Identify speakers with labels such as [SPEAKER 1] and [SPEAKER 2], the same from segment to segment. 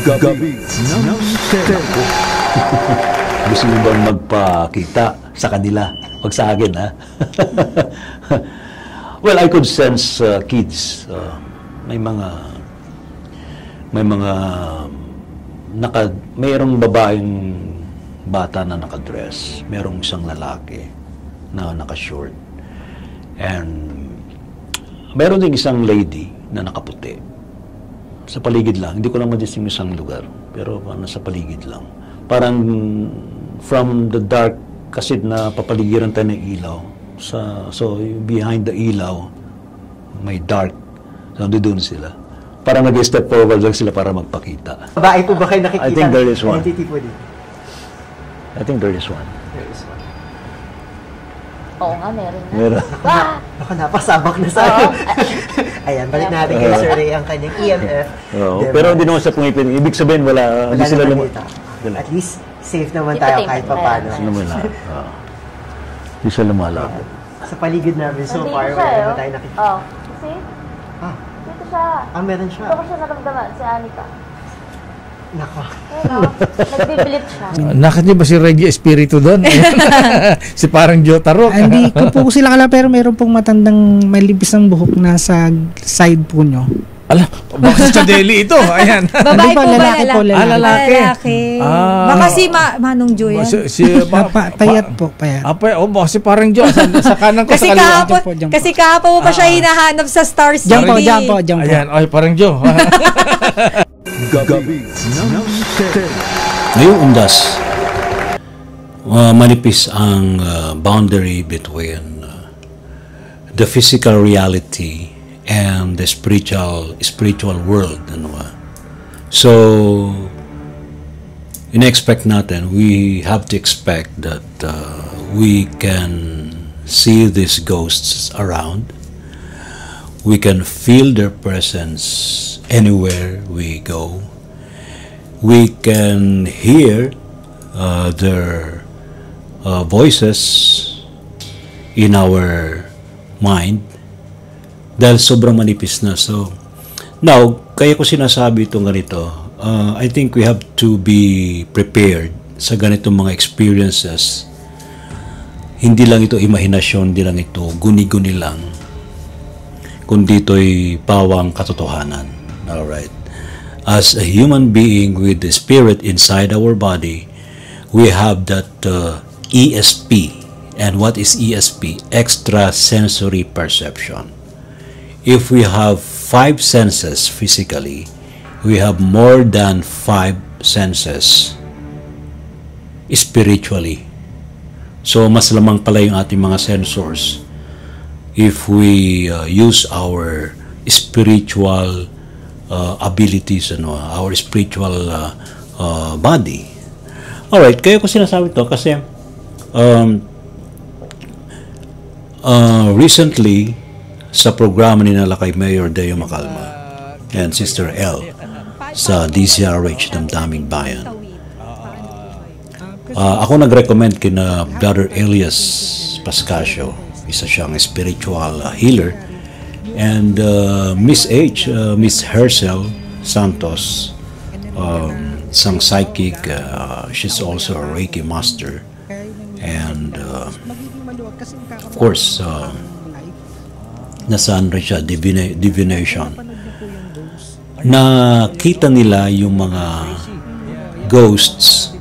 [SPEAKER 1] Gabi ng Tempo. Gusto mo bang magpakita sa kanila? Huwag sa akin, ha? Well, I could sense kids. Mayroong babaeng bata na nakadress. Mayroong isang lalaki na nakashort. And mayroon din isang lady na nakaputi. Sa paligid lang. Hindi ko lang madisting isang lugar. Pero nasa paligid lang. Parang from the dark kasi na papaligiran tayo ng ilaw. So behind the ilaw, may dark. So doon sila. Parang nag-step forward lang sila para magpakita.
[SPEAKER 2] Babae po ba kayo nakikita?
[SPEAKER 1] I think there is one.
[SPEAKER 2] Entity po dito.
[SPEAKER 1] I think there is one.
[SPEAKER 2] There is one.
[SPEAKER 3] Oo nga, meron na.
[SPEAKER 1] Meron.
[SPEAKER 2] Ako, napasabak na sa akin. Ayan, balik natin kay Sir Ray ang kanyang EMF.
[SPEAKER 1] Pero hindi naman sa pumipin. Ibig sabihin, wala sila
[SPEAKER 2] At least, safe naman tayo kahit pa paano.
[SPEAKER 1] Hindi sila lumalapit.
[SPEAKER 2] Sa paligid namin so far, wala naman tayo nakikita.
[SPEAKER 3] Oh, see? Dito siya.
[SPEAKER 2] Meron siya.
[SPEAKER 3] Dito ko siya naramdaman, si Anika.
[SPEAKER 2] Nako.
[SPEAKER 3] Nagbibilit siya.
[SPEAKER 4] Nakita niyo ba si Reggie Espiritu doon? Si parang Jotaro.
[SPEAKER 5] Hindi ko po sila kala, pero meron pong matandang malibis ng buhok na sa side po nyo.
[SPEAKER 4] Ala, baka sa Deli ito. Ayan.
[SPEAKER 5] Hindi
[SPEAKER 6] Babae po ba?
[SPEAKER 5] lalaki po, lalaki.
[SPEAKER 4] Lalaki.
[SPEAKER 6] Baka si Manong Jo yan.
[SPEAKER 5] Payat po, payat.
[SPEAKER 4] Baka si parang Jo. Sa kanan ko
[SPEAKER 6] Kasi
[SPEAKER 4] sa kaliwa.
[SPEAKER 6] kasi kahapon pa siya hinahanap sa Star City.
[SPEAKER 5] Diyan po.
[SPEAKER 4] Ayan, ay parang Jo.
[SPEAKER 1] Gabi ng Tempo. Ngayong undas, manipis ang boundary between the physical reality and the spiritual world. So, in-expect natin, we have to expect that we can see these ghosts around. We can feel their presence anywhere we go. We can hear their voices in our mind dahil sobrang manipis na. So, now, kaya ko sinasabi itong ganito, I think we have to be prepared sa ganitong mga experiences. Hindi lang ito imahinasyon, hindi lang ito guni-guni lang, kundi ito'y pawang katotohanan. Alright. As a human being with the spirit inside our body, we have that ESP. And what is ESP? Extrasensory perception. If we have 5 senses physically, we have more than 5 senses spiritually. So, mas lamang pala yung ating mga sensors if we use our spiritual abilities, our spiritual body. Alright, kaya ko sinasabi ito kasi recently sa programa ni nila kay Mayor Deo Macalma and Sister L sa DCRH Damdaming Bayan, ako nag-recommend kina Brother Elias Pascasio, isa siyang spiritual healer, and Miss H, Miss Hercel Santos, isang psychic, she's also a Reiki master, and of course nasaan rin siya, divination. Nakita nila yung mga ghosts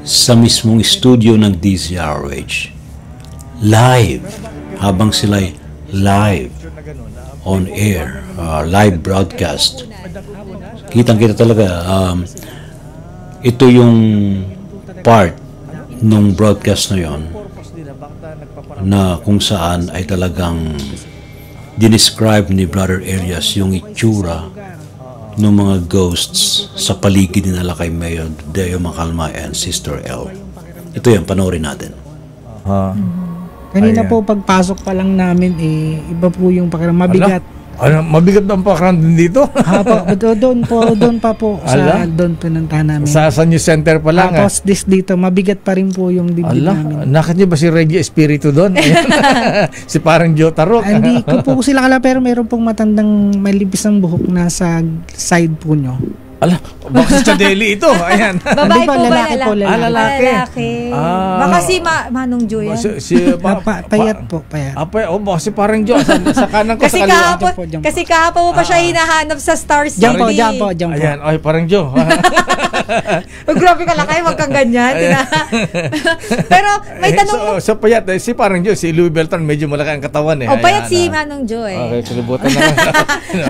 [SPEAKER 1] sa mismong studio ng DCRH live, habang sila'y live on air, live broadcast. Kitang-kita talaga, ito yung part nung broadcast na yon na kung saan ay talagang dinescribe ni Brother Elias yung itsura ng mga ghosts sa paligid nila kay Mayor Deo Macalma and Sister L. Ito yan, panoorin natin.
[SPEAKER 5] Kanina po pagpasok pa lang namin, iba po yung pakiramdam, mabigat.
[SPEAKER 4] Mabigat ang pakiramdam dito?
[SPEAKER 5] Doon pa po sa doon pinuntahan namin.
[SPEAKER 4] Sa New Center pa lang.
[SPEAKER 5] Tapos dito, mabigat pa rin po yung dibdib namin.
[SPEAKER 4] Nakita niyo ba si Reggie Espiritu doon? Si parang Jotaro.
[SPEAKER 5] Hindi ko po sila kala, pero meron pong matandang malibis ng buhok na sa side po nyo.
[SPEAKER 4] Ala, baka sa Delhi ito. Ayan.
[SPEAKER 6] Babae
[SPEAKER 5] Hindi po,
[SPEAKER 6] po ba?
[SPEAKER 5] lalaki po, lalaki.
[SPEAKER 4] lalaki.
[SPEAKER 6] Lalaki.
[SPEAKER 4] Ah.
[SPEAKER 6] Baka si Manong Joy yan.
[SPEAKER 5] Payat po, payat.
[SPEAKER 4] Baka si parang Joe. Sa kanan ko,
[SPEAKER 6] Kasi
[SPEAKER 4] sa kaliwa.
[SPEAKER 6] kahapon,
[SPEAKER 5] Jump po.
[SPEAKER 6] kasi kahapon mo pa siya hinahanap sa Star City.
[SPEAKER 5] Diyan po.
[SPEAKER 4] Ayan, ay parang Joe.
[SPEAKER 6] Oh, grabe ka lakay, wag kang ganyan. Pero may tanong mo.
[SPEAKER 4] So payat, si parang Joe, si Louis Beltran, medyo malaki ang katawan eh.
[SPEAKER 6] O, payat si
[SPEAKER 4] Ayan,
[SPEAKER 6] Manong Joy.
[SPEAKER 4] Okay, kalibutan na.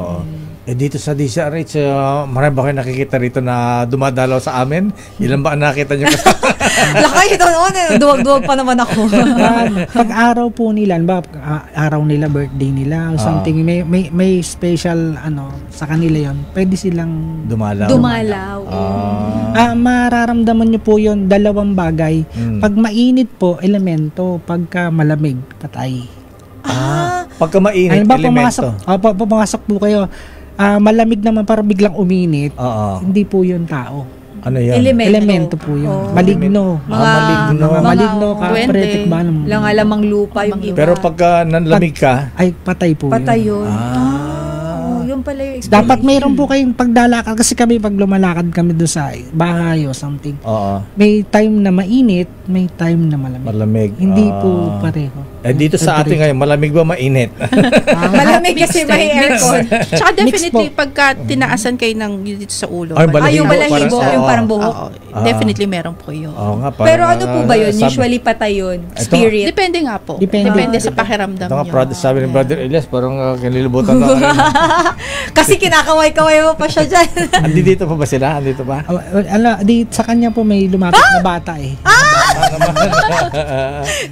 [SPEAKER 4] Oo. Dito sa DCRH, marami ba kayo nakikita rito na dumadalaw sa amin? Ilan ba ang nakita nyo?
[SPEAKER 6] Lakay, ito noon. Duwag-duwag pa naman ako.
[SPEAKER 5] Pag araw po nila, araw nila, birthday nila, or something, may special, sa kanila yon, pwede silang
[SPEAKER 6] Dumalaw.
[SPEAKER 5] mararamdaman nyo po yon, dalawang bagay. Pag mainit po, elemento. Pagka malamig, patay.
[SPEAKER 4] Pagka mainit, elemento.
[SPEAKER 5] Pumasok po kayo, malamig naman para biglang uminit,
[SPEAKER 4] Oo.
[SPEAKER 5] hindi po yun tao.
[SPEAKER 4] Ano yan?
[SPEAKER 5] Elemento po yun.
[SPEAKER 6] Oh.
[SPEAKER 5] Maligno. Maligno, kapretik ba?
[SPEAKER 6] Langalamang lupa yung iba.
[SPEAKER 4] Pero pagka nanlamig ka,
[SPEAKER 5] Ay, patay po
[SPEAKER 6] patay
[SPEAKER 5] yun.
[SPEAKER 6] yun. Yun pala yung explanation.
[SPEAKER 5] Dapat mayroon po kayong pagdalakad, kasi kami pag lumalakad kami doon sa bahay o something,
[SPEAKER 4] oo,
[SPEAKER 5] may time na mainit, may time na malamig.
[SPEAKER 4] malamig.
[SPEAKER 5] Hindi po pareho.
[SPEAKER 4] Dito sa atin ngayon, malamig ba mainit?
[SPEAKER 6] Malamig kasi may aircon.
[SPEAKER 7] Tsaka definitely,
[SPEAKER 5] Mix po.
[SPEAKER 7] pagka tinaasan kayo ng dito sa ulo.
[SPEAKER 4] Ay, balahibo.
[SPEAKER 6] Yung balahibo,
[SPEAKER 4] Parang-
[SPEAKER 6] yung parang buhok.
[SPEAKER 7] Oo, definitely meron po yun.
[SPEAKER 4] Oo nga,
[SPEAKER 6] Pero ano po ba yun?
[SPEAKER 4] sabi-
[SPEAKER 6] Usually patay yun.
[SPEAKER 4] Ito-
[SPEAKER 6] Spirit.
[SPEAKER 7] Depende nga po.
[SPEAKER 5] Depende.
[SPEAKER 7] Depende sa pakiramdam
[SPEAKER 4] Ito nga,
[SPEAKER 7] nyo.
[SPEAKER 4] sabi ni Brother Elias, parang kinilibutan na.
[SPEAKER 6] Kasi kinakaway-kaway mo pa siya dyan.
[SPEAKER 4] Andito pa ba sila? Andito pa?
[SPEAKER 5] Sa kanya po may lumapit na bata eh.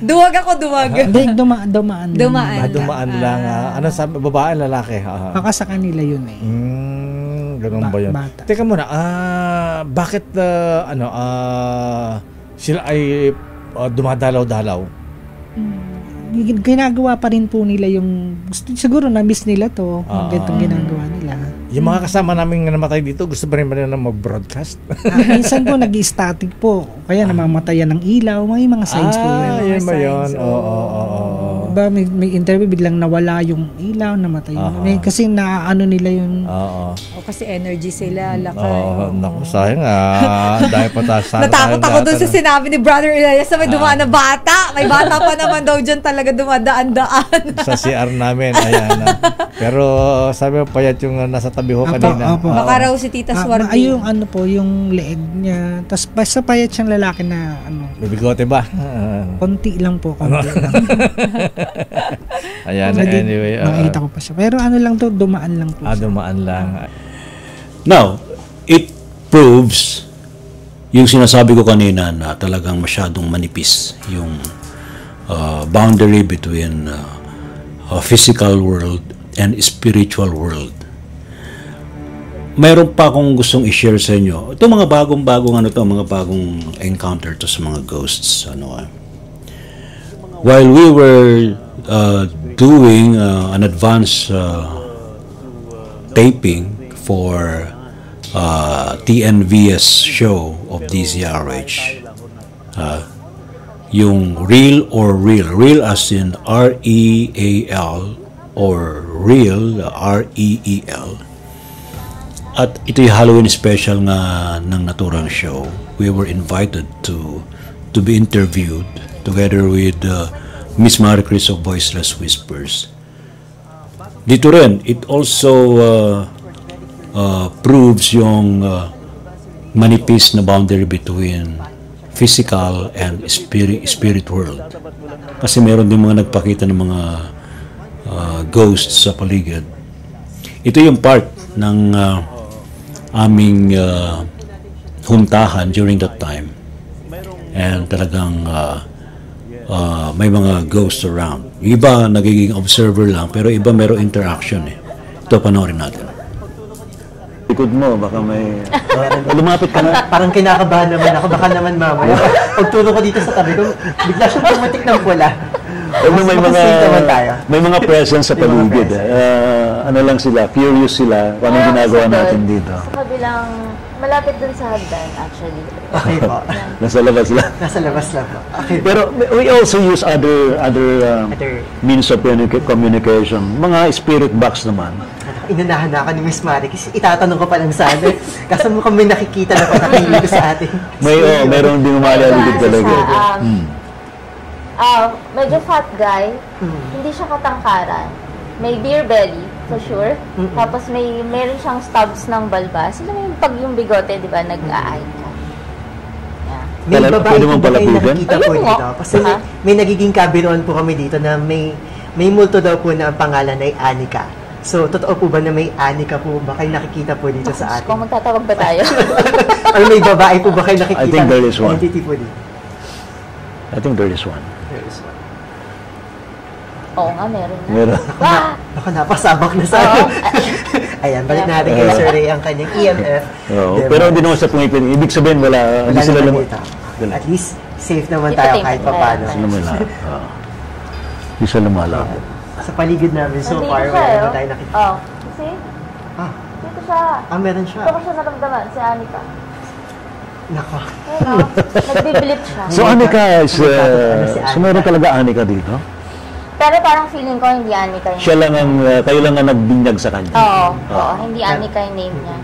[SPEAKER 6] Duwag ako, duwag.
[SPEAKER 5] Hindi, dumaan.
[SPEAKER 6] Dumaan.
[SPEAKER 4] Dumaan lang. Ano sabi, babae, lalaki?
[SPEAKER 5] Baka sa kanila yun eh.
[SPEAKER 4] Ganun ba yun?
[SPEAKER 5] Bata.
[SPEAKER 4] Teka muna, bakit sila ay dumadalaw-dalaw?
[SPEAKER 5] Ginagawa pa rin po nila yung, siguro na-miss nila to, ganitong ginagawa nila.
[SPEAKER 4] Yung mga kasama namin nga namatay dito, gusto ba rin ba nila mag-broadcast?
[SPEAKER 5] Minsan po nag-static po, kaya namamatayan ng ilaw, may mga signs po yun.
[SPEAKER 4] Yun ba yun? Oo.
[SPEAKER 5] Diba, may interview, biglang nawala yung ilaw, namatay yun. Kasi naano nila yun.
[SPEAKER 4] Oo.
[SPEAKER 6] O kasi energy sila, lakay.
[SPEAKER 4] Naku, sayang dahil pa tayo
[SPEAKER 6] Natakot ako dun sa sinabi ni Brother Elias na may dumaan na bata. May bata pa naman daw dyan talaga dumadaan-daan.
[SPEAKER 4] sa CR namin, ayan. Pero sabi mo, payat yung nasa tabi ko kanina.
[SPEAKER 5] Opo.
[SPEAKER 6] Baka raw si Tita Swarte.
[SPEAKER 5] Ay, yung yung leeg niya. Tapos basta payat siyang lalaki na
[SPEAKER 4] May bigote ba?
[SPEAKER 5] konti lang po, konti lang.
[SPEAKER 4] Ayan,
[SPEAKER 5] Hindi,
[SPEAKER 4] anyway.
[SPEAKER 5] nakita ko pa siya. Pero ano lang to, dumaan lang po siya.
[SPEAKER 4] Dumaan lang.
[SPEAKER 1] Now, it proves yung sinasabi ko kanina na talagang masyadong manipis yung boundary between physical world and spiritual world. Mayroon pa akong gustong i-share sa inyo. Ito mga bagong-bagong mga bagong encounter to sa mga ghosts. While we were doing an advance taping for TNVS show of DZRH, yung real as in R-E-A-L or real, R-E-E-L. At ito'y Halloween special nga ng naturang show. We were invited to be interviewed together with Miss Marie Chris of Voiceless Whispers. Dito rin, it also proves yung manipis na boundary between physical and spirit world. Kasi meron din mga nagpakita ng mga ghosts sa paligid. Ito yung part ng aming huntahan during that time. And talagang may mga ghosts around. Yung iba nagiging observer lang, pero iba merong interaction eh. Ito, panoorin natin. Likod mo, baka may... lumapit ka na.
[SPEAKER 2] Parang kinakabahan naman ako. Baka naman mamaya. Pagturo ko dito sa tabi ko, bigla siyang pumatik ng pula.
[SPEAKER 1] May mga presence sa paligid. Ano lang sila, curious sila kung anong ginagawa natin dito.
[SPEAKER 3] Sa kabilang, malapit dun sa hagdan, actually.
[SPEAKER 2] Okay po.
[SPEAKER 1] Nasa labas lang.
[SPEAKER 2] Nasa labas lang po. Okay.
[SPEAKER 1] Pero we also use other
[SPEAKER 2] Other-
[SPEAKER 1] means of communication. Mga spirit box naman.
[SPEAKER 2] inunahan na ako ni Miss Mari kasi itatanong ko pa lang sana. Kasi mukhang may nakikita na patakili ko sa atin.
[SPEAKER 1] Meron din umalaligid talaga.
[SPEAKER 3] Medyo fat guy, hindi siya katangkaran. May beer belly, for sure. Tapos meron siyang stubs ng balbas. Alam mo pag yung bigote, di ba, nag-aay ka.
[SPEAKER 2] May babae
[SPEAKER 1] pwede
[SPEAKER 2] po
[SPEAKER 1] mong
[SPEAKER 2] ba kayo
[SPEAKER 1] palapigan?
[SPEAKER 2] nakikita po dito? Kasi may nagiging kabiruan po kami dito na may multo daw po na ang pangalan ay Anika. So, totoo po ba na may Anika po ba kayo nakikita po dito sa atin?
[SPEAKER 3] Kung magtatawag ba tayo?
[SPEAKER 2] Or may babae po ba kayo nakikita?
[SPEAKER 1] I think there is one.
[SPEAKER 2] Entity po dito.
[SPEAKER 1] I think there is one.
[SPEAKER 2] There is one.
[SPEAKER 3] Oo nga, meron na.
[SPEAKER 1] Meron.
[SPEAKER 2] Baka napasabak na sa akin. Ayan, balik natin kay Sir Ray ang kanyang EMF.
[SPEAKER 1] Pero hindi naman sa pumipin. Ibig sabihin, hindi sila
[SPEAKER 2] At least, safe naman tayo kahit paano.
[SPEAKER 1] Hindi sila lumalabo.
[SPEAKER 2] Sa paligid namin so
[SPEAKER 3] Nandito
[SPEAKER 2] far,
[SPEAKER 3] siya,
[SPEAKER 2] wala naman tayo nakikita.
[SPEAKER 3] See?
[SPEAKER 2] Ah,
[SPEAKER 3] Dito siya.
[SPEAKER 2] meron siya.
[SPEAKER 3] Ito ko siya naramdaman, si Anika.
[SPEAKER 2] Nako.
[SPEAKER 3] Ayun, nagbibilip siya.
[SPEAKER 1] So, Anika is...
[SPEAKER 2] si Anika?
[SPEAKER 1] So, meron talaga Anika dito?
[SPEAKER 3] Pero parang feeling ko hindi Anika yung...
[SPEAKER 1] Siya lang kayo lang ang nagbinyag sa kanya.
[SPEAKER 3] Oo, hindi Anika yung name niya.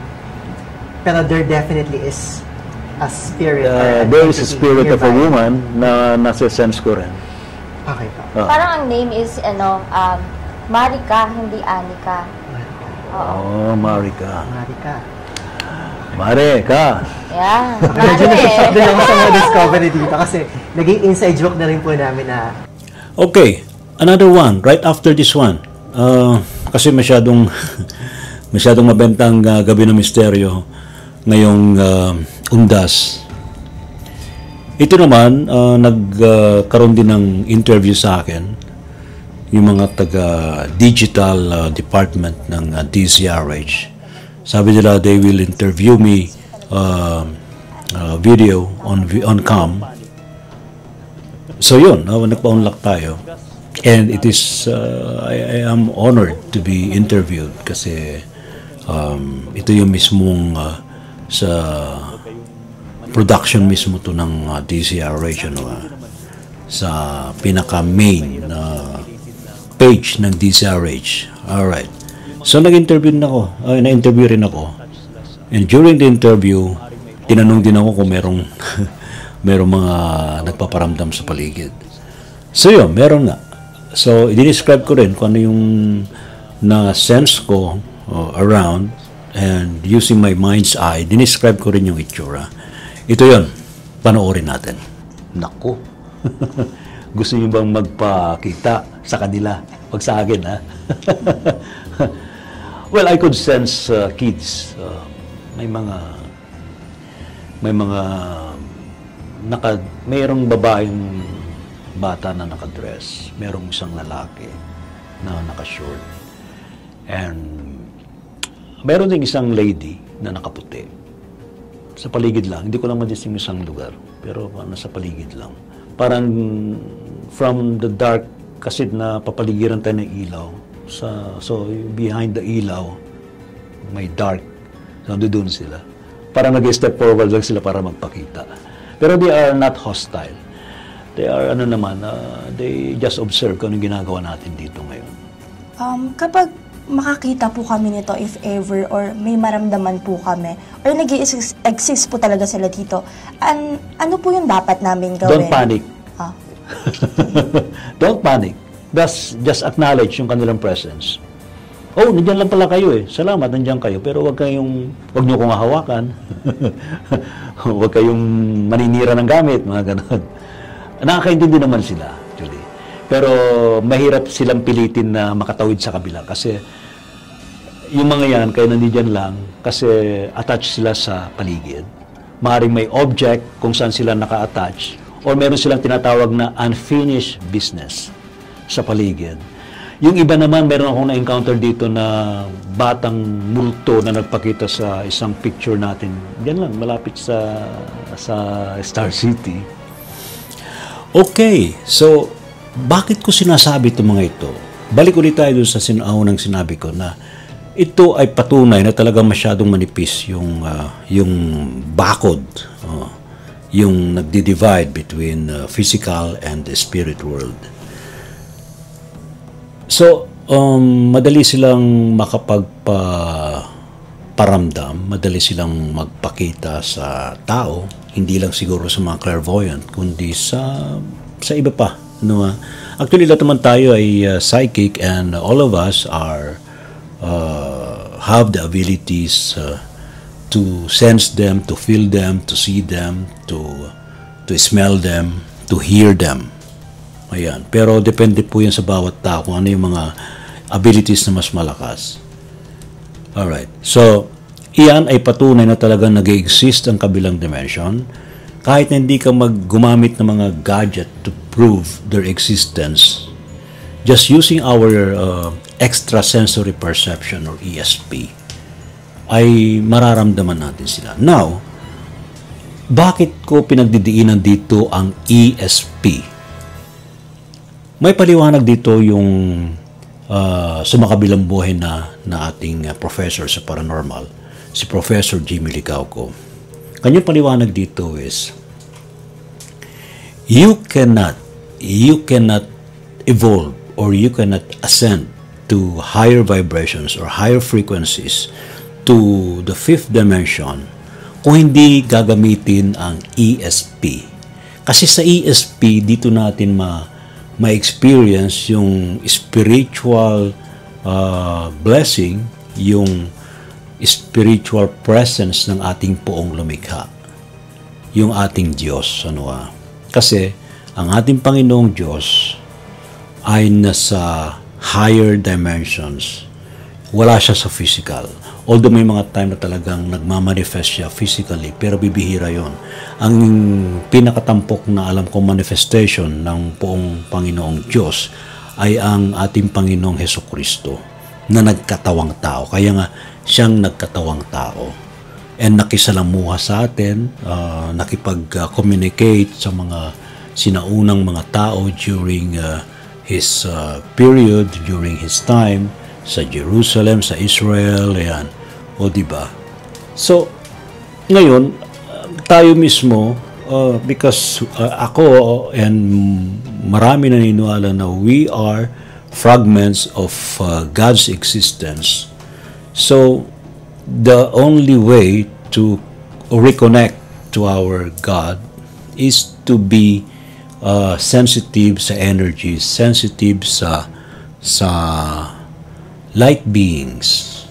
[SPEAKER 2] Pero there definitely is a spirit.
[SPEAKER 1] There is a spirit of a woman na nasa-sense ko rin.
[SPEAKER 2] Okay pa.
[SPEAKER 3] Parang ang name is, Marika, hindi Anika. Oo.
[SPEAKER 1] Marika.
[SPEAKER 2] Marika.
[SPEAKER 1] Marika.
[SPEAKER 3] Yeah.
[SPEAKER 2] Medyo nasashock din ako sa mga discovery dito kasi naging inside joke na rin po namin na
[SPEAKER 1] Okay, another one, right after this one. Kasi masyadong mabentang gabi ng misteryo ngayong undas. Ito naman, nagkaroon din ng interview sa akin yung mga taga-digital department ng DZRH. Sabi nila they will interview me video on cam. So yun, nagpa-unlock tayo. And it is, I am honored to be interviewed kasi ito yung mismong sa production mismo to ng DZRH sa pinaka-main na page ng DZRH. Alright. So nag-interview na-interview rin ako. And during the interview, tinanong din ako kung merong mga nagpaparamdam sa paligid. So yun, meron nga. So, i-describe ko rin kung ano yung na-sense ko around and using my mind's eye, dinescribe ko rin yung itsura. Ito yun, panoorin natin. Naku. Gusto niyo bang magpakita sa kanila? Wag sa akin, ha? Well, I could sense kids. Mayroong babaeng bata na nakadress. Mayroong isang lalaki na nakashort. And mayroon din isang lady na nakaputi. Sa paligid lang. Hindi ko lang madisting isang lugar. Pero nasa paligid lang. Parang from the dark, kasi na papaligiran tayo ng ilaw. So, behind the ilaw, may dark. So, doon sila. Parang nag-step forward lang sila para magpakita. Pero they are not hostile. They are, they just observe kung anong ginagawa natin dito ngayon.
[SPEAKER 8] Kapag makakita po kami nito, if ever, or may maramdaman po kami, or nag-exist po talaga sila dito, ano po yung dapat namin gawin?
[SPEAKER 1] Don't panic. Don't panic. Just acknowledge yung kanilang presence. Oh, nandiyan lang pala kayo eh. Salamat, nandiyan kayo. Pero wag niyo kong hahawakan. Wag kayong maninira ng gamit, mga ganon. Nakakaintindi naman sila, actually. Pero mahirap silang pilitin na makatawid sa kabila. Kasi yung mga yan, kaya nandiyan lang, kasi attached sila sa paligid. Maaaring may object kung saan sila naka-attach. Or meron silang tinatawag na unfinished business sa paligid. Yung iba naman, meron akong na-encounter dito na batang multo na nagpakita sa isang picture natin. Yan lang, malapit sa Star City. Okay, so bakit ko sinasabi itong mga ito? Balik ulit tayo dun sa unang sinabi ko na ito ay patunay na talagang masyadong manipis yung bakod, yung nagdi-divide between physical and the spirit world. So, Madali silang makapagparamdam, madali silang magpakita sa tao, hindi lang siguro sa mga clairvoyant, kundi sa iba pa. No? Actually, lahat naman tayo ay psychic, and all of us have the abilities to sense them, to feel them, to see them, to smell them, to hear them. Ayan. Pero depende po yan sa bawat tao kung ano yung mga abilities na mas malakas. Alright. So, iyan ay patunay na talagang nag-exist ang kabilang dimension. Kahit na hindi ka gumamit ng mga gadget to prove their existence, just using our extrasensory perception or ESP, ay mararamdaman natin sila. Now, bakit ko pinagdidiinan dito ang ESP? May paliwanag dito yung sa makabilang buhay na ating professor sa paranormal, si Professor Jimmy Licauco. Kanyang paliwanag dito is, you cannot evolve or you cannot ascend to higher vibrations or higher frequencies to the fifth dimension kung hindi gagamitin ang ESP. Kasi sa ESP, dito natin ma-experience yung spiritual blessing, yung spiritual presence ng ating poong lumikha, yung ating Diyos. Kasi ang ating Panginoong Diyos ay nasa higher dimensions. Wala siya sa physical. Although may mga time na talagang nagmamanifest siya physically, pero bibihira yon. Ang pinakatampok na alam kong manifestation ng poong Panginoong Diyos ay ang ating Panginoong Hesukristo na nagkatawang tao. Kaya nga, siyang nagkatawang tao. And nakisalamuha sa atin, nakipag-communicate sa mga sinaunang mga tao during his period, during his time, sa Jerusalem, sa Israel, ayan. O diba? So, ngayon, tayo mismo, because ako and marami naniniwala na we are fragments of God's existence. So, the only way to reconnect to our God is to be sensitive sa energy, sensitive sa light beings.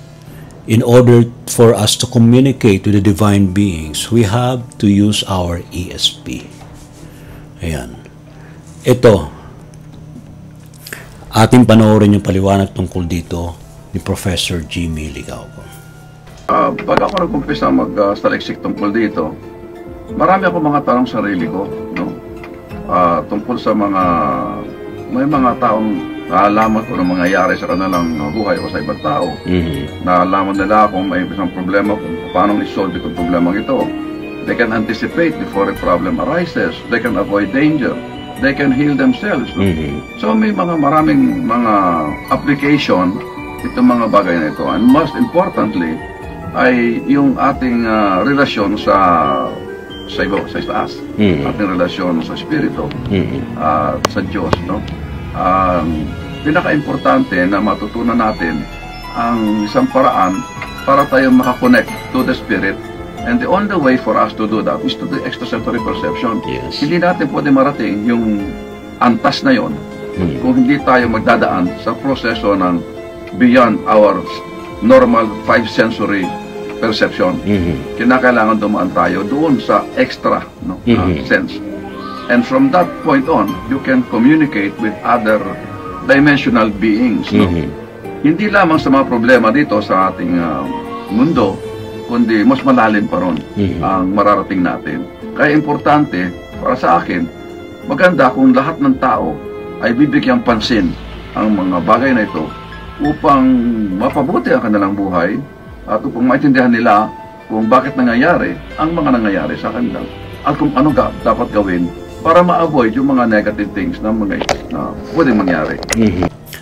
[SPEAKER 1] In order for us to communicate with the divine beings, we have to use our ESP. Ayan. Ito, ating panoorin yung paliwanag tungkol dito ni Professor Jimmy Licauco.
[SPEAKER 9] Pag ako nag-umpisa mag-staliksik tungkol dito, marami ako mga tanong sa sarili ko, no? Tungkol sa may mga taong naalaman ko ng mangyayari sa kanilang buhay o sa ibang tao. Naalaman nila kung may isang problema, kung paano i-solve itong problema ito. They can anticipate before a problem arises. They can avoid danger. They can heal themselves. No? So may maraming mga application itong mga bagay na ito. And most importantly, ay yung ating relasyon sa itaas. Ating relasyon sa Espiritu, sa Diyos, no? Pinaka-importante na matutunan natin ang isang paraan para tayo makakonect to the Spirit, and the only way for us to do that is to do extrasensory perception.
[SPEAKER 1] Yes.
[SPEAKER 9] Hindi natin pwede marating yung antas na yon kung hindi tayo magdadaan sa proseso ng beyond our normal five sensory perception. Kinakailangan dumaan tayo doon sa extra sense. And from that point on, you can communicate with other dimensional beings. No? Hindi lamang sa mga problema dito sa ating mundo, kundi mas malalim pa ron ang mararating natin. Kaya importante, para sa akin, maganda kung lahat ng tao ay bibigyang pansin ang mga bagay na ito upang mapabuti ang kanilang buhay at upang maintindihan nila kung bakit nangyayari ang mga nangyayari sa kanila at kung ano dapat gawin para ma-avoid yung mga negative things na pwedeng mangyari.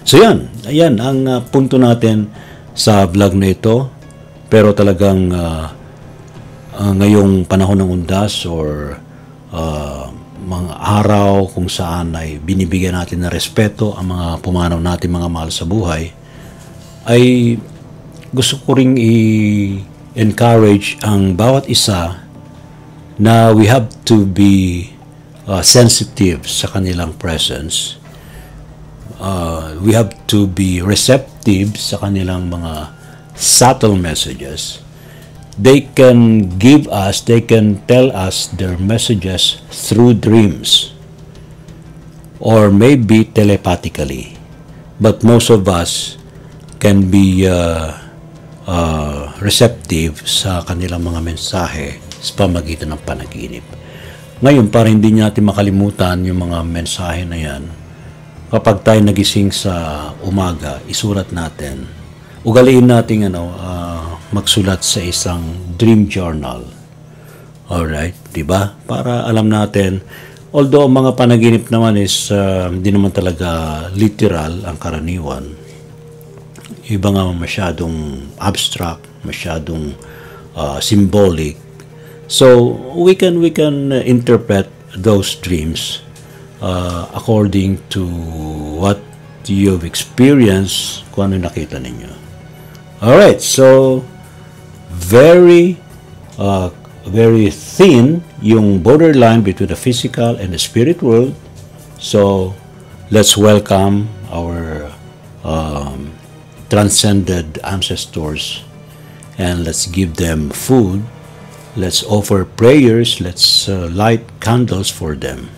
[SPEAKER 1] So yan, ayan ang punto natin sa vlog na ito. Pero talagang ngayong panahon ng undas or mga araw kung saan ay binibigyan natin ng respeto ang mga pumanaw natin, mga mahal sa buhay, ay gusto ko ring i-encourage ang bawat isa na we have to be sensitive sa kanilang presence. We have to be receptive sa kanilang mga subtle messages. They can tell us their messages through dreams or maybe telepathically. But most of us can be receptive sa kanilang mga mensahe sa pamagitan ng panaginip. Ngayon, para hindi natin makalimutan yung mga mensahe na yan, kapag tayo nagising sa umaga, isulat natin. Ugaliin natin magsulat sa isang dream journal. Alright, diba? Para alam natin, although ang mga panaginip naman is hindi naman talaga literal ang karaniwan. Iba nga masyadong abstract, masyadong symbolic. So we can interpret those dreams according to what you've experienced, kung ano nakita ninyo. Alright, so very thin yung borderline between the physical and the spirit world. So let's welcome our transcended ancestors and let's give them food. Let's offer prayers. Let's light candles for them.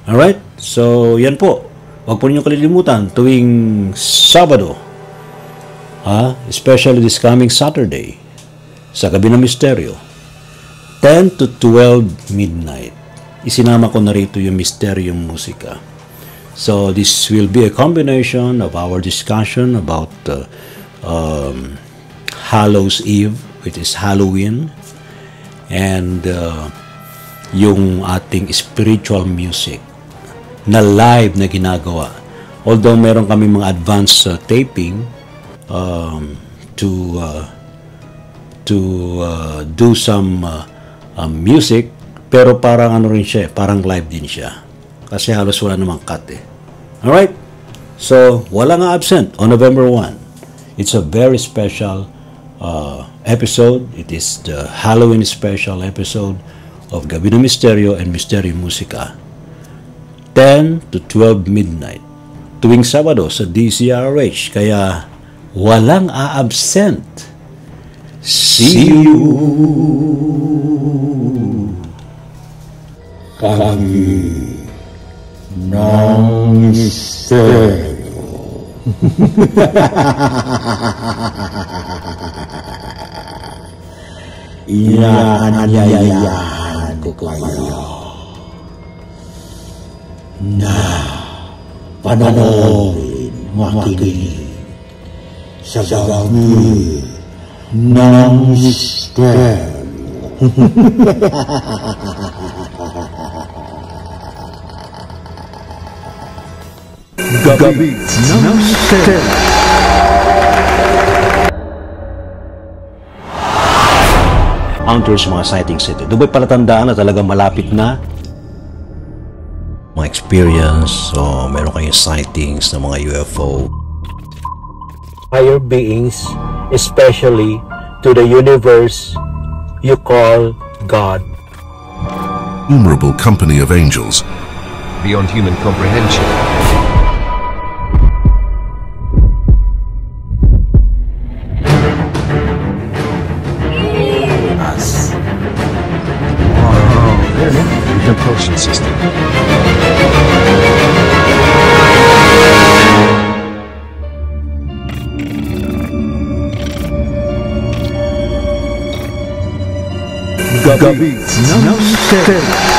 [SPEAKER 1] Alright? So, yan po. Huwag po niyo kalilimutan tuwing Sabado, especially this coming Saturday, sa Gabi ng Misteryo, 10 to 12 midnight. Isinama ko na rito yung Misteryong Musika. So, this will be a combination of our discussion about Hallows Eve, which is Halloween, and yung ating spiritual music na live na ginagawa. Although meron kami mga advanced taping to do some music, pero parang ano rin siya, parang live din siya. Kasi halos wala namang cut eh. Alright? So, wala nga absent on November 1. It's a very special episode. It is the Halloween special episode of Gabi ng Misteryo and Misteryong Musika. 10 to 12 midnight. Tuwing Sabado sa DCRH. Kaya walang a-absent. See you!
[SPEAKER 10] Kami ng Misteryo. Inaanyayahan ko kayo na panoorin, makinig sa Gabi ng Misteryo. Gabi ng Misteryo.
[SPEAKER 1] Encounters mga sightings ito. Doon ba'y palatandaan na talaga malapit na mga experience o meron kayong sightings ng mga UFO? Higher beings, especially to the universe you call God.
[SPEAKER 11] Innumerable company of angels
[SPEAKER 12] beyond human comprehension. Propulsion system.
[SPEAKER 10] Gabi ng Misteryo.